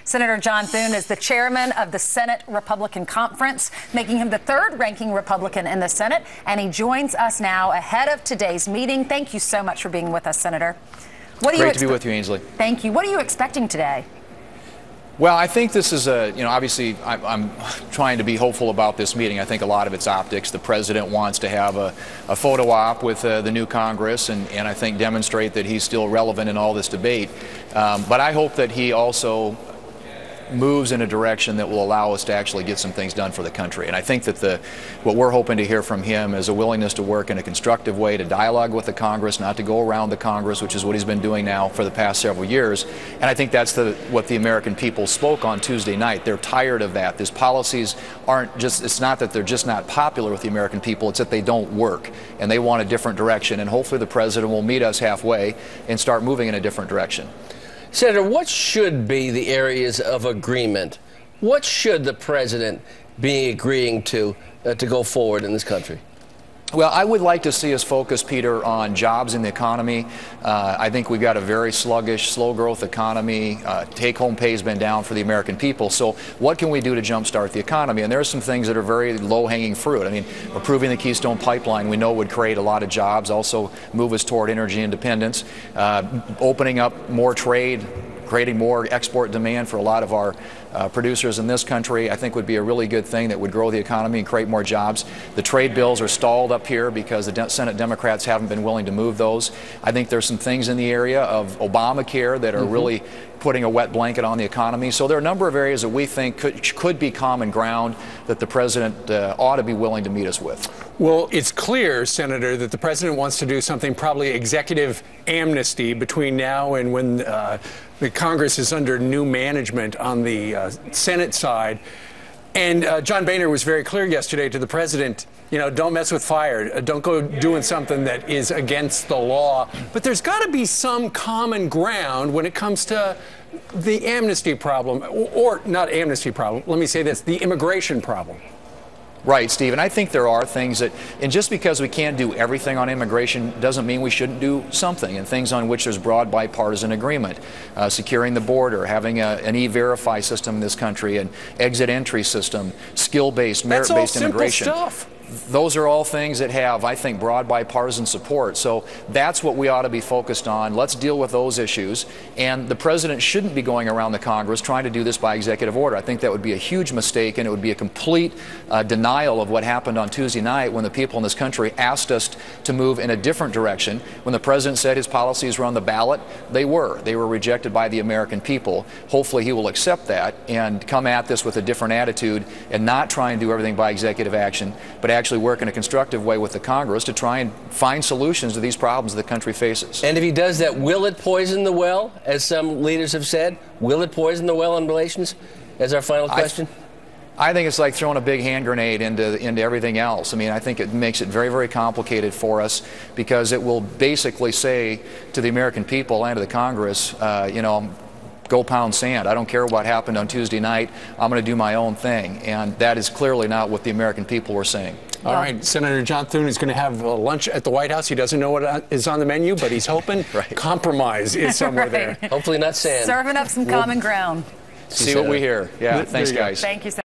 Senator John Thune is the chairman of the Senate Republican Conference, making him the third-ranking Republican in the Senate, and he joins us now ahead of today's meeting. Thank you so much for being with us, Senator. Great to be with you, Ainsley. Thank you. What are you expecting today? Well, I think this is obviously I'm trying to be hopeful about this meeting. I think a lot of it's optics. The president wants to have a photo op with the new Congress and I think demonstrate that he's still relevant in all this debate. But I hope that he also moves in a direction that will allow us to actually get some things done for the country. And I think that what we're hoping to hear from him is a willingness to work in a constructive way, to dialogue with the Congress, not to go around the Congress, which is what he's been doing now for the past several years. And I think that's what the American people spoke on Tuesday night. They're tired of that. These policies aren't just, it's not that they're just not popular with the American people, it's that they don't work. And they want a different direction. And hopefully the president will meet us halfway and start moving in a different direction. Senator, what should be the areas of agreement? What should the president be agreeing to go forward in this country? Well, I would like to see us focus, Peter, on jobs in the economy. I think we've got a very sluggish, slow-growth economy. Take-home pay has been down for the American people. So what can we do to jumpstart the economy? And there are some things that are very low-hanging fruit. I mean, approving the Keystone Pipeline we know would create a lot of jobs, also move us toward energy independence, opening up more trade, creating more export demand for a lot of our producers in this country, I think would be a really good thing that would grow the economy and create more jobs. The trade bills are stalled up here because the Senate Democrats haven't been willing to move those. I think there's some things in the area of Obamacare that are really putting a wet blanket on the economy. So there are a number of areas that we think could be common ground that the president ought to be willing to meet us with. Well, it's clear, Senator, that the president wants to do something, probably executive amnesty, between now and when the Congress is under new management on the Senate side. And John Boehner was very clear yesterday to the president, you know, don't mess with fire. Don't go doing something that is against the law. But there's got to be some common ground when it comes to the amnesty problem, or not amnesty problem. Let me say this, the immigration problem. Right, Steve, and I think there are things that, and just because we can't do everything on immigration doesn't mean we shouldn't do something, and things on which there's broad bipartisan agreement. Securing the border, having an e-verify system in this country, an exit entry system, skill-based, merit-based immigration. That's all simple stuff. Those are all things that have, I think, broad bipartisan support. So that's what we ought to be focused on. Let's deal with those issues. And the president shouldn't be going around the Congress trying to do this by executive order. I think that would be a huge mistake, and it would be a complete denial of what happened on Tuesday night when the people in this country asked us to move in a different direction. When the president said his policies were on the ballot, they were. They were rejected by the American people. Hopefully he will accept that and come at this with a different attitude and not try and do everything by executive action, but actually work in a constructive way with the Congress to try and find solutions to these problems the country faces. And if he does that, will it poison the well, as some leaders have said? Will it poison the well on relations? As our final question. I think it's like throwing a big hand grenade into everything else. I mean, I think it makes it very, very complicated for us, because it will basically say to the American people and to the Congress, you know, go pound sand. I don't care what happened on Tuesday night. I'm going to do my own thing. And that is clearly not what the American people were saying. All right, Senator John Thune is going to have lunch at the White House. He doesn't know what is on the menu, but he's hoping compromise is somewhere there. Hopefully not sand. Serving up some common ground. See what we hear. Yeah, thanks, guys. Thank you, Senator.